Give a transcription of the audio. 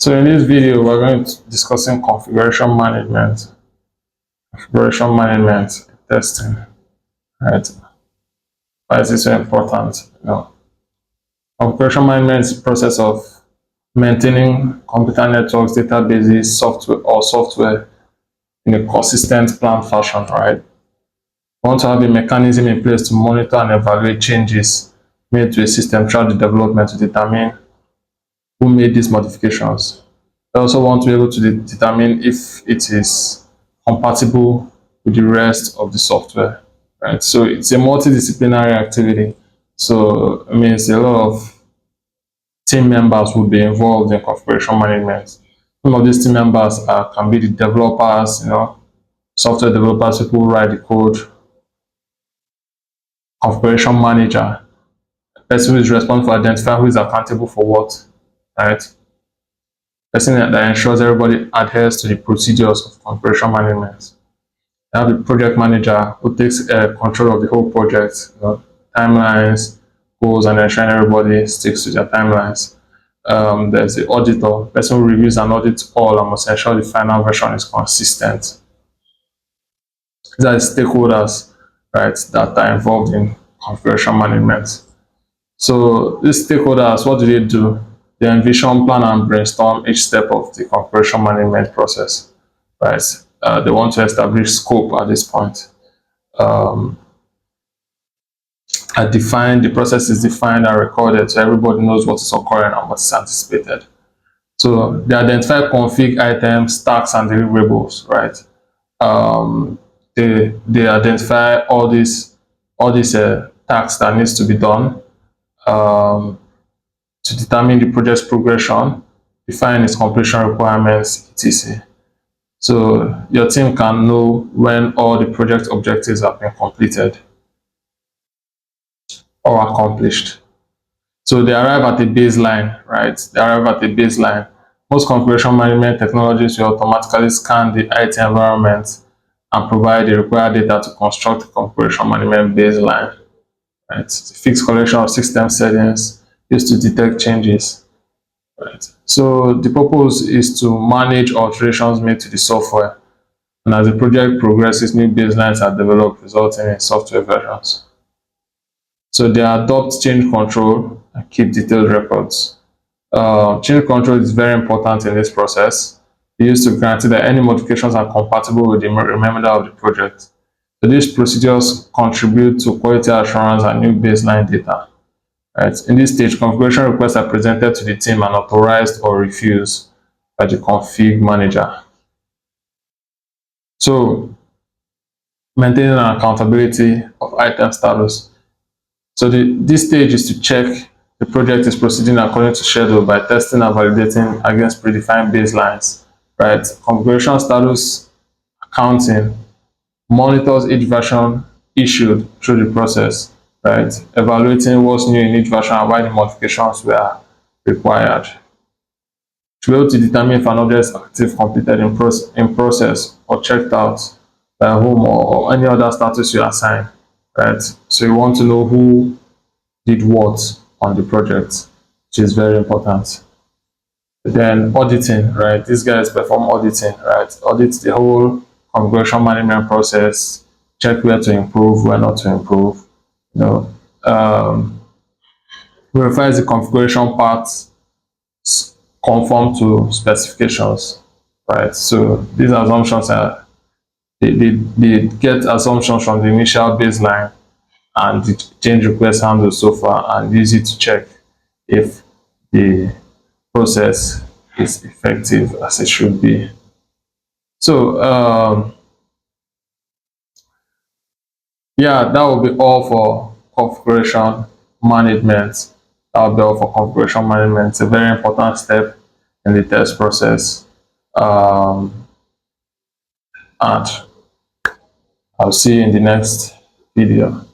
So in this video, we're going to be discussing configuration management testing, right? Why is this so important? Configuration management is the process of maintaining computer networks, databases, software in a consistent, planned fashion, right? We want to have a mechanism in place to monitor and evaluate changes made to a system throughout the development to determine who made these modifications. We also want to be able to determine if it is compatible with the rest of the software, right? So it's a multidisciplinary activity. So it means a lot of team members will be involved in configuration management. Some of these team members can be the developers, software developers, people who write the code, configuration manager, person who is responsible for identifying who is accountable for what, right? Person that ensures everybody adheres to the procedures of configuration management. You have the project manager who takes control of the whole project, timelines, goals, and ensuring everybody sticks to their timelines. There's the auditor, person who reviews and audits all and must ensure the final version is consistent. These are the stakeholders, right, that are involved in configuration management. So these stakeholders, what do? They envision, plan, and brainstorm each step of the configuration management process, right? They want to establish scope at this point. The process is defined and recorded so everybody knows what is occurring and what is anticipated. So they identify config items, tasks, and deliverables, right? They identify all these tasks that needs to be done to determine the project's progression, define its completion requirements, etc. So your team can know when all the project objectives have been completed or accomplished. So they arrive at a baseline, right? They arrive at a baseline. Most configuration management technologies will automatically scan the IT environment and provide the required data to construct the configuration management baseline, right? It's a fixed collection of system settings used to detect changes, right? So the purpose is to manage alterations made to the software, and as the project progresses, new baselines are developed, resulting in software versions. So they adopt change control and keep detailed records. Change control is very important in this process. They used to guarantee that any modifications are compatible with the remainder of the project. So these procedures contribute to quality assurance and new baseline data. Right. In this stage, configuration requests are presented to the team and authorized or refused by the config manager. So, maintaining an accountability of item status. So this stage is to check the project is proceeding according to schedule by testing and validating against predefined baselines. Right. Configuration status accounting monitors each version issued through the process. Right, evaluating what's new in each version and why the modifications were required. To be able to determine if an object is active, completed, in process, or checked out by whom or any other status you assign. Right, so you want to know who did what on the project, which is very important. Then auditing, right? These guys perform auditing, right? Audit the whole configuration management process, check where to improve, where not to improve. Verifies the configuration parts conform to specifications, right? So these assumptions are they get assumptions from the initial baseline and the change request handled so far, and use it to check if the process is effective as it should be. So yeah, that will be all for configuration management. That will be all for configuration management. It's a very important step in the test process. And I'll see you in the next video.